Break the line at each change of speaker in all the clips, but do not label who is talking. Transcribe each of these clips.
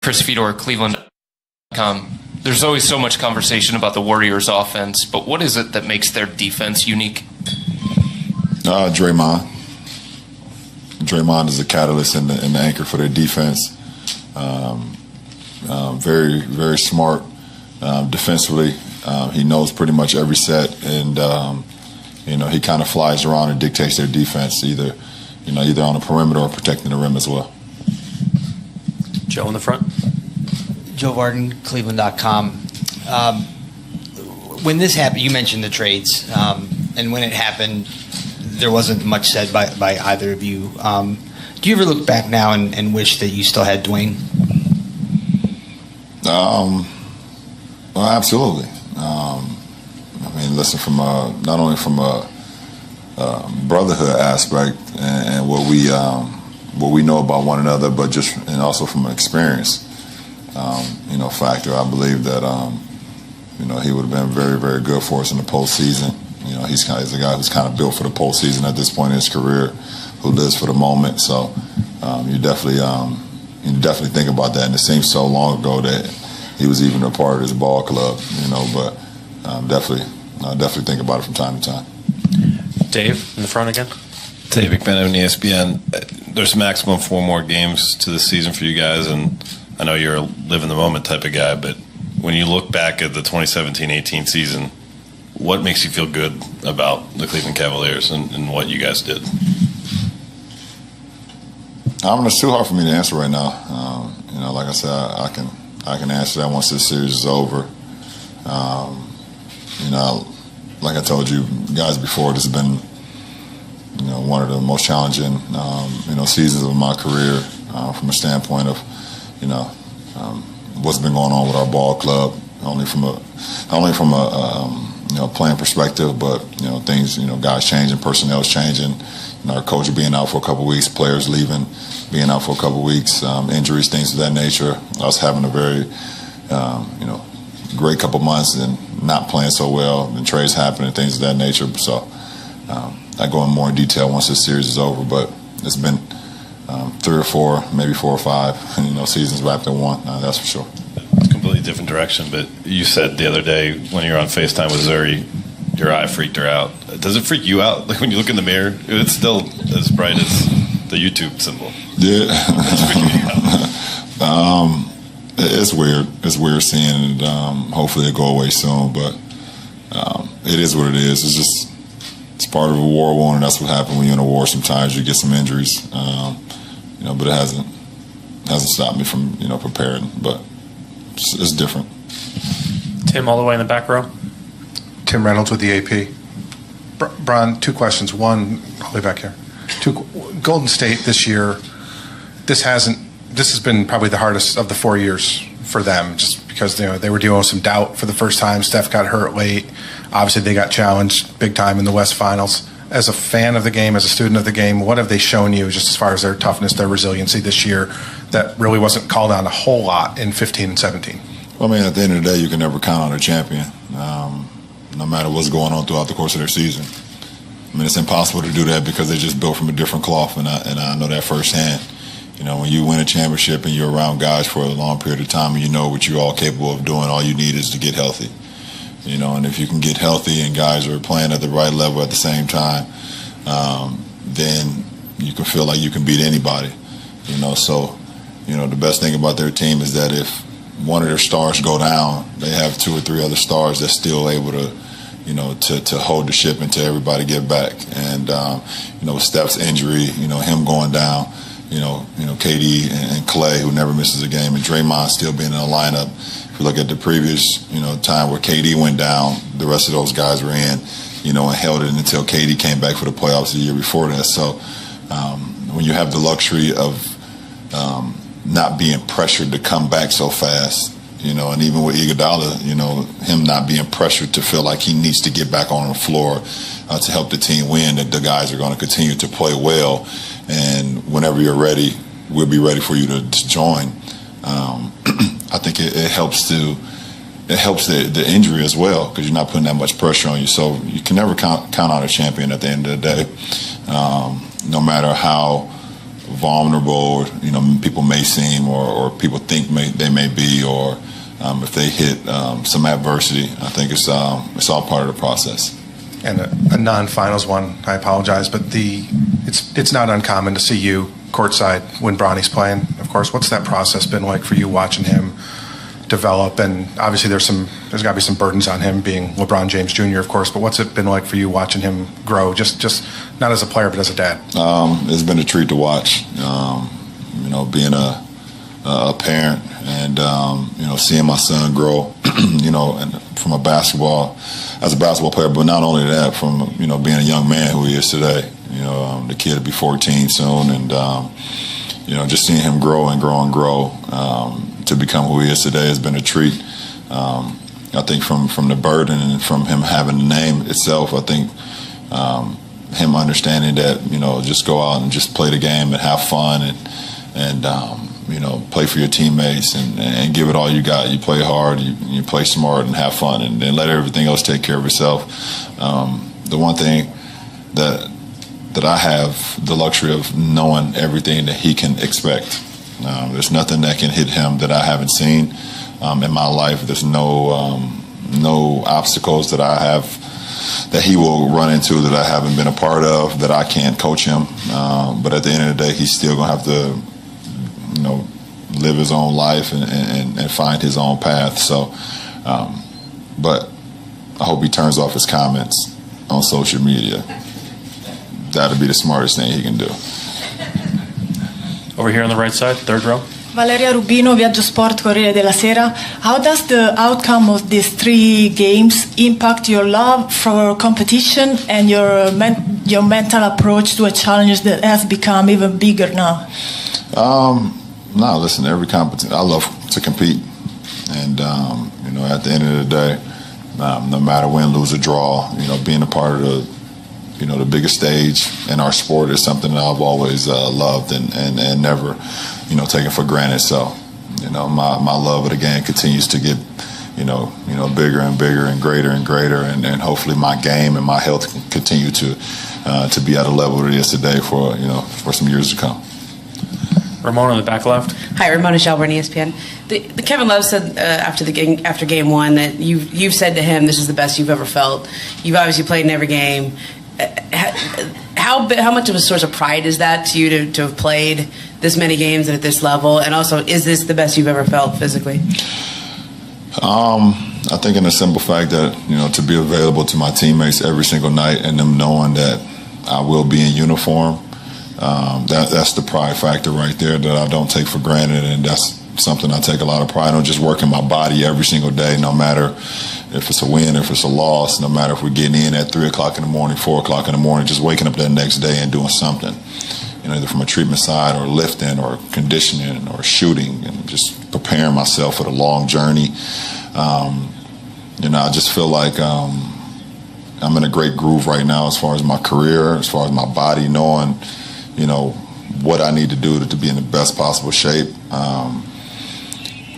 Chris Fedor, Cleveland.com. There's always so much conversation about the Warriors' offense, but what is it that makes their defense unique?
Draymond. Draymond is the catalyst and the anchor for their defense. Very, very smart defensively. He knows pretty much every set, and he kind of flies around and dictates their defense, either on the perimeter or protecting the rim as well.
Joe in the front.
Joe Varden, Cleveland.com. When this happened, you mentioned the trades, and when it happened, there wasn't much said by either of you. Do you ever look back now and wish that you still had Dwayne?
Well, absolutely. Listen, from not only from a brotherhood aspect and what we know about one another, but and also from an experience, factor. I believe that he would have been very, very good for us in the postseason. He's a guy who's kind of built for the postseason at this point in his career, who lives for the moment. So you definitely think about that. And it seems so long ago that he was even a part of this ball club, But definitely think about it from time to time.
Dave in the front again.
Dave McMenamin, ESPN. There's maximum 4 more games to the season for you guys, and I know you're a live-in-the-moment type of guy, but when you look back at the 2017-18 season, what makes you feel good about the Cleveland Cavaliers and what you guys did?
It's too hard for me to answer right now. Like I said, I can answer that once this series is over. Like I told you guys before, this has been one of the most challenging seasons of my career from a standpoint of what's been going on with our ball club, not only from a playing perspective, but things, guys changing, personnel's changing, our coach being out for a couple of weeks, players leaving, being out for a couple of weeks, injuries, things of that nature. Us having a very great couple months and not playing so well, and trades happening, things of that nature. So I go in more in detail once this series is over, but it's been 3 or 4, maybe 4 or 5, seasons wrapped in one. That's for sure.
It's a completely different direction, but you said the other day when you were on FaceTime with Zuri, your eye freaked her out. Does it freak you out? Like when you look in the mirror, it's still as bright as the YouTube symbol.
Yeah. It's weird. It's weird seeing it. Hopefully it'll go away soon, but it is what it is. It's part of a war, and that's what happens when you're in a war. Sometimes you get some injuries, but it hasn't stopped me from preparing. But it's different.
Tim, all the way in the back row.
Tim Reynolds with the AP. Bron, 2 questions. One, all the way back here. Golden State this year. This has been probably the hardest of the 4 years for them, just because they were dealing with some doubt for the first time. Steph got hurt late. Obviously, they got challenged big time in the West Finals. As a fan of the game, as a student of the game, what have they shown you just as far as their toughness, their resiliency this year that really wasn't called on a whole lot in 15 and 17?
Well, at the end of the day, you can never count on a champion, no matter what's going on throughout the course of their season. It's impossible to do that because they're just built from a different cloth, and I know that firsthand. When you win a championship and you're around guys for a long period of time and you know what you're all capable of doing, all you need is to get healthy. And if you can get healthy and guys are playing at the right level at the same time, then you can feel like you can beat anybody. So, the best thing about their team is that if one of their stars go down, they have 2 or 3 other stars that's still able to, to hold the ship until everybody get back. And, with Steph's injury, him going down, KD and Clay, who never misses a game, and Draymond still being in the lineup. If you look at the previous, time where KD went down, the rest of those guys were in, and held it until KD came back for the playoffs the year before that. So when you have the luxury of not being pressured to come back so fast, and even with Iguodala, him not being pressured to feel like he needs to get back on the floor to help the team win, that the guys are going to continue to play well. And whenever you're ready, we'll be ready for you to join. I think it helps the injury as well, because you're not putting that much pressure on you. So you can never count on a champion at the end of the day, no matter how vulnerable, or people may seem, or people think they may be, or if they hit some adversity. I think it's all part of the process.
And a non-finals one, I apologize, but it's not uncommon to see you courtside when Bronny's playing. Of course, what's that process been like for you watching him develop? And obviously there's got to be some burdens on him being LeBron James Jr., of course, but what's it been like for you watching him grow, just not as a player but as a dad?
It's been a treat to watch. Being a parent and seeing my son grow, and from a basketball player, but not only that, from being a young man who he is today. The kid will be 14 soon, and just seeing him grow and grow and grow to become who he is today has been a treat. I think from the burden and from him having the name itself, I think him understanding that just go out and just play the game and have fun and play for your teammates and give it all you got. You play hard, you play smart, and have fun, and then let everything else take care of itself. The one thing that I have the luxury of knowing everything that he can expect. There's nothing that can hit him that I haven't seen in my life. There's no obstacles that I have that he will run into that I haven't been a part of, that I can't coach him. But at the end of the day, he's still going to have to live his own life and find his own path. So, but I hope he turns off his comments on social media. That'll be the smartest thing he can do.
Over here on the right side, third row.
Valeria Rubino, Viaggio Sport, Corriere della Sera. How does the outcome of these 3 games impact your love for competition and your mental approach to a challenge that has become even bigger now?
No, listen, every competition, I love to compete. And, at the end of the day, no matter win, lose, or draw, being a part of the biggest stage in our sport is something that I've always loved and never, taken for granted. So, my love of the game continues to get, bigger and bigger and greater, and hopefully my game and my health can continue to be at a level that it is today for some years to come.
Ramona in the back left.
Hi, Ramona Shelburne, ESPN. The Kevin Love said after game one that you've said to him, this is the best you've ever felt. You've obviously played in every game. How much of a source of pride is that to you to have played this many games at this level? And also, is this the best you've ever felt physically?
I think in the simple fact that, to be available to my teammates every single night and them knowing that I will be in uniform, that's the pride factor right there that I don't take for granted, and that's something I take a lot of pride on, just working my body every single day, no matter if it's a win, if it's a loss, no matter if we're getting in at 3 o'clock in the morning, 4 o'clock in the morning, just waking up that next day and doing something, either from a treatment side or lifting or conditioning or shooting, and just preparing myself for the long journey. I just feel like I'm in a great groove right now as far as my career, as far as my body, knowing, what I need to do to be in the best possible shape.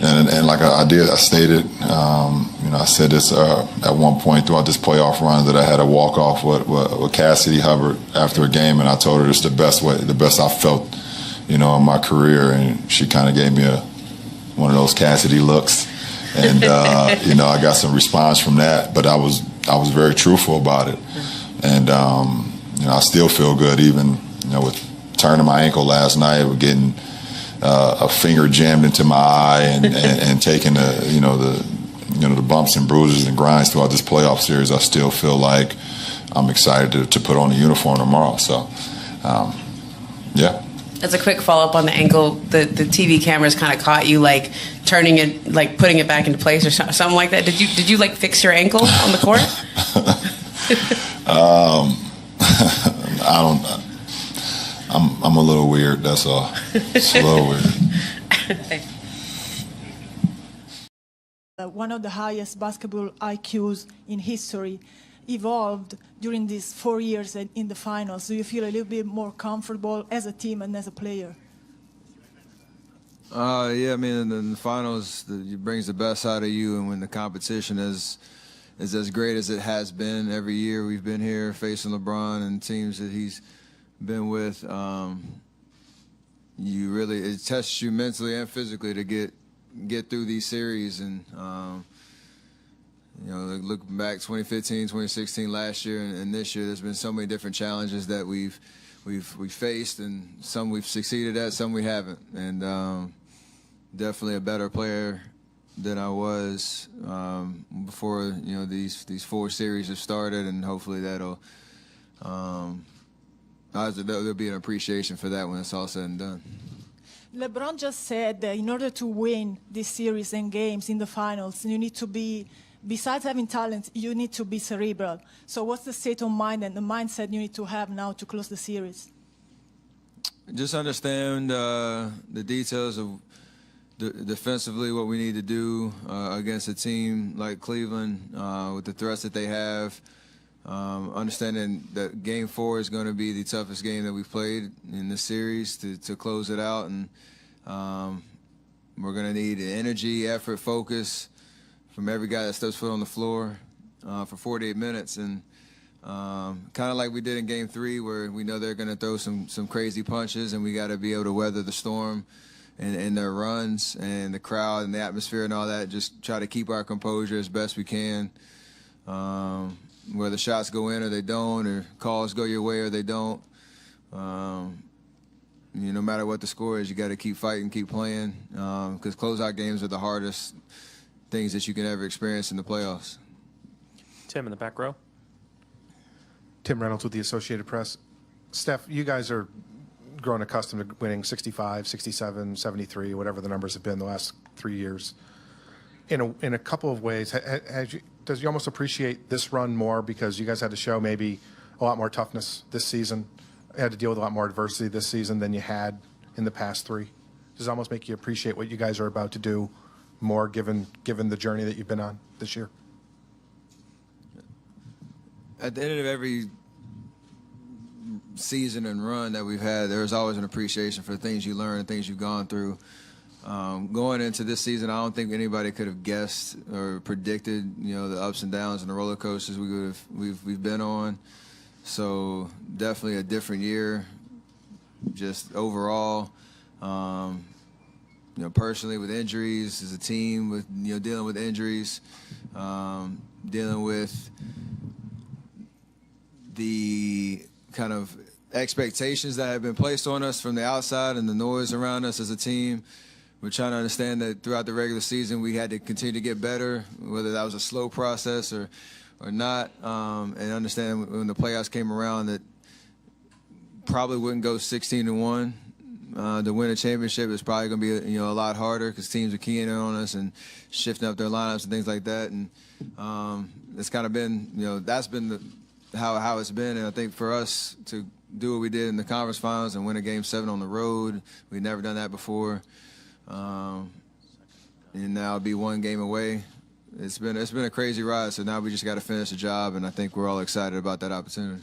And like I stated, I said this at one point throughout this playoff run that I had a walk-off with Cassidy Hubbard after a game, and I told her it's the best I felt, in my career, and she kind of gave me one of those Cassidy looks, and I got some response from that, but I was very truthful about it, and I still feel good even with turning my ankle last night, with getting a finger jammed into my eye and taking the bumps and bruises and grinds throughout this playoff series. I still feel like I'm excited to put on the uniform tomorrow. So, yeah.
As a quick follow-up on the ankle, the TV cameras kind of caught you like turning it, like putting it back into place or something like that. Did you like fix your ankle on the court?
I don't. I'm a little weird. That's all. It's a little weird.
One of the highest basketball IQs in history evolved during these 4 years in the finals. Do you feel a little bit more comfortable as a team and as a player?
Yeah, I mean, in the finals, it brings the best out of you, and when the competition is as great as it has been every year we've been here facing LeBron and teams that he's been with, it tests you mentally and physically to get through these series. And looking back 2015, 2016 last year and this year, there's been so many different challenges that we've faced, and some we've succeeded at, some we haven't. And definitely a better player than I was before these 4 series have started, and hopefully there'll be an appreciation for that when it's all said and done.
LeBron just said that in order to win this series and games in the finals, you need to be, besides having talent, you need to be cerebral. So what's the state of mind and the mindset you need to have now to close the series?
Just understand the details of defensively what we need to do against a team like Cleveland with the threats that they have. Understanding that Game 4 is going to be the toughest game that we've played in this series to close it out, and we're going to need energy, effort, focus from every guy that steps foot on the floor for 48 minutes, and kind of like we did in Game 3, where we know they're going to throw some crazy punches, and we got to be able to weather the storm and their runs and the crowd and the atmosphere and all that. Just try to keep our composure as best we can. Whether shots go in or they don't, or calls go your way or they don't, no matter what the score is, you got to keep fighting, keep playing, because closeout games are the hardest things that you can ever experience in the playoffs.
Tim in the back row.
Tim Reynolds with the Associated Press. Steph, you guys are grown accustomed to winning 65, 67, 73, whatever the numbers have been the last 3 years. In a couple of ways, does you almost appreciate this run more because you guys had to show maybe a lot more toughness this season, had to deal with a lot more adversity this season than you had in the past 3? Does it almost make you appreciate what you guys are about to do more, given the journey that you've been on this year?
At the end of every season and run that we've had, there's always an appreciation for the things you learn and things you've gone through. Going into this season, I don't think anybody could have guessed or predicted, the ups and downs and the roller coasters we've been on. So definitely a different year, just overall. Personally with injuries, as a team with dealing with injuries, dealing with the kind of expectations that have been placed on us from the outside and the noise around us as a team. We're trying to understand that throughout the regular season we had to continue to get better, whether that was a slow process or not, and understand when the playoffs came around that probably wouldn't go 16-1. To win a championship is probably going to be a lot harder because teams are keying in on us and shifting up their lineups and things like that. And it's kind of been that's been how it's been. And I think for us to do what we did in the conference finals and win a Game 7 on the road, we'd never done that before. And now be one game away. It's been a crazy ride. So now we just got to finish the job, and I think we're all excited about that opportunity.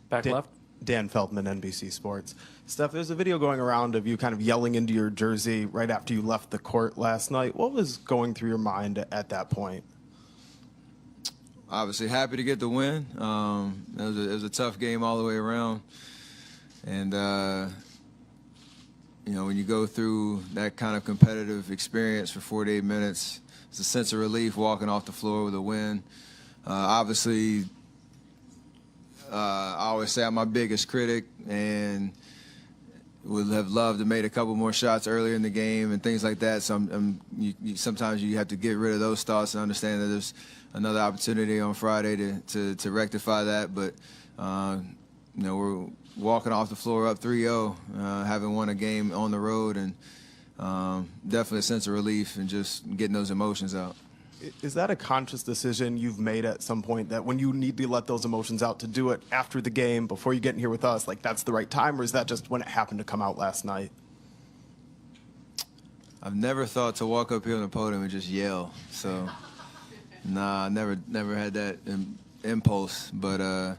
Back left.
Dan Feldman, NBC Sports. Steph, there's a video going around of you kind of yelling into your jersey right after you left the court last night. What was going through your mind at that point?
Obviously happy to get the win. It was a tough game all the way around. And, when you go through that kind of competitive experience for 48 minutes, it's a sense of relief walking off the floor with a win. Obviously, I always say I'm my biggest critic and would have loved to made a couple more shots earlier in the game and things like that. So sometimes you have to get rid of those thoughts and understand that there's another opportunity on Friday to rectify that. But we're walking off the floor up 3-0, having won a game on the road, and definitely a sense of relief and just getting those emotions out.
Is that a conscious decision you've made at some point, that when you need to let those emotions out, to do it after the game, before you get in here with us, like that's the right time, or is that just when it happened to come out last night?
I've never thought to walk up here on the podium and just yell. So, I never had that impulse. But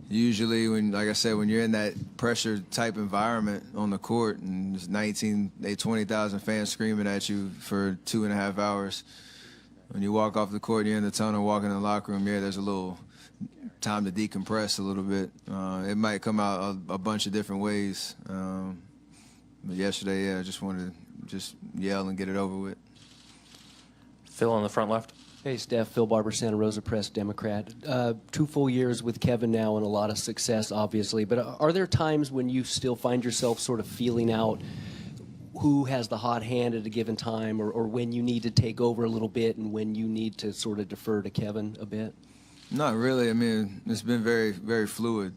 usually, like I said, when you're in that pressure type environment on the court and there's 20,000 fans screaming at you for 2.5 hours. When you walk off the court and you're in the tunnel, walking in the locker room, there's a little time to decompress a little bit. It might come out a bunch of different ways. But yesterday, yeah, I just wanted to just yell and get it over with.
Phil on the front left.
Hey, Steph. Phil Barber, Santa Rosa Press, Democrat. 2 full years with Kevin now and a lot of success, obviously. But are there times when you still find yourself sort of feeling out who has the hot hand at a given time, or when you need to take over a little bit and when you need to sort of defer to Kevin a bit?
Not really. I mean, it's been very, very fluid,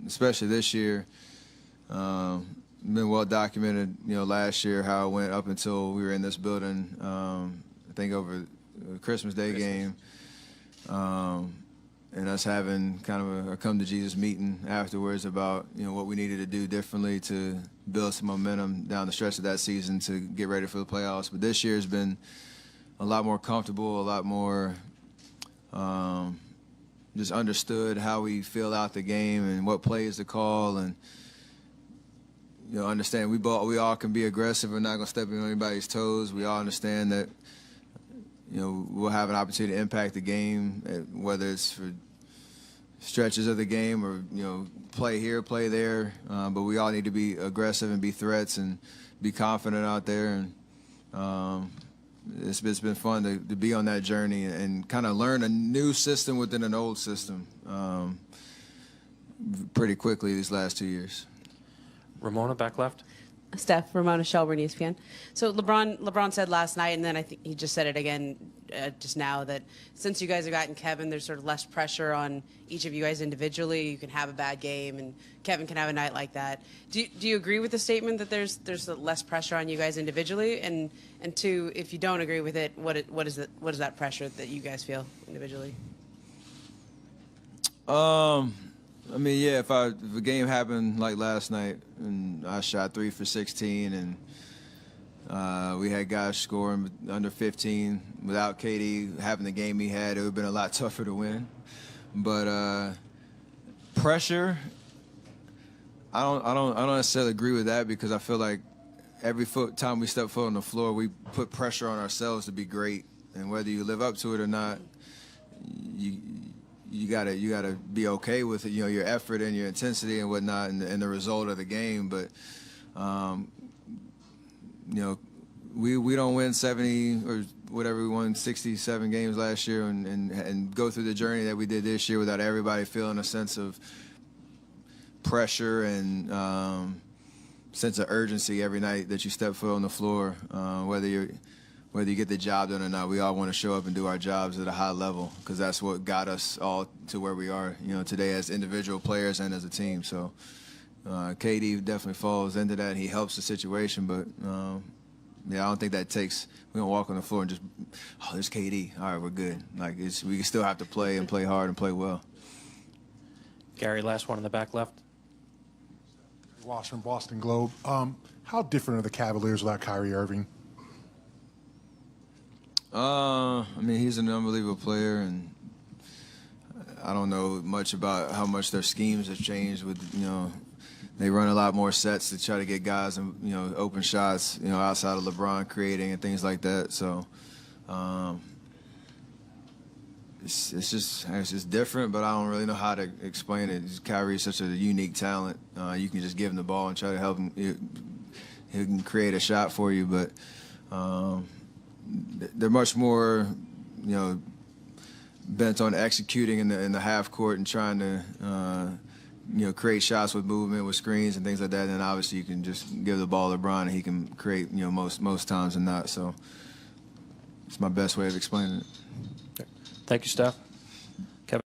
especially this year. Been well documented, last year how it went up until we were in this building. I think over the Christmas Day game, and us having kind of a come to Jesus meeting afterwards about what we needed to do differently to build some momentum down the stretch of that season to get ready for the playoffs. But this year has been a lot more comfortable, a lot more just understood how we feel out the game and what plays to call, and understand we all can be aggressive. We're not going to step on anybody's toes. We all understand that we'll have an opportunity to impact the game, whether it's for stretches of the game or play here, play there. But we all need to be aggressive and be threats and be confident out there. And it's been fun to be on that journey and kind of learn a new system within an old system pretty quickly these last 2 years.
Ramona, back left.
Steph, Ramona Shelburne, ESPN. So LeBron said last night, and then I think he just said it again just now, that since you guys have gotten Kevin, there's sort of less pressure on each of you guys individually. You can have a bad game, and Kevin can have a night like that. Do you agree with the statement that there's less pressure on you guys individually? And two, if you don't agree with it, what is that pressure that you guys feel individually?
I mean, yeah, if a game happened like last night and I shot 3 for 16 and we had guys scoring under 15 without KD having the game he had, it would have been a lot tougher to win. But pressure, I don't necessarily agree with that, because I feel like every time we step foot on the floor, we put pressure on ourselves to be great, and whether you live up to it or not, you gotta be okay with it, your effort and your intensity and whatnot, and the result of the game. But we don't win 70 or whatever, we won 67 games last year, and go through the journey that we did this year without everybody feeling a sense of pressure and sense of urgency every night that you step foot on the floor, whether you get the job done or not. We all want to show up and do our jobs at a high level, because that's what got us all to where we are, today as individual players and as a team. So KD definitely falls into that. He helps the situation, but I don't think that takes. We don't walk on the floor and just, there's KD. All right, we're good. Like we still have to play and play hard and play well.
Gary, last one in the back left.
Ross from Boston Globe. How different are the Cavaliers without Kyrie Irving?
I mean, he's an unbelievable player, and I don't know much about how much their schemes have changed. With they run a lot more sets to try to get guys and open shots, outside of LeBron creating and things like that. So it's just different, but I don't really know how to explain it. Kyrie's such a unique talent. You can just give him the ball and try to help him. He can create a shot for you, but. They're much more, bent on executing in the half court and trying to, create shots with movement, with screens and things like that. And obviously, you can just give the ball to LeBron and he can create, most times than not. So it's my best way of explaining it.
Thank you, Steph.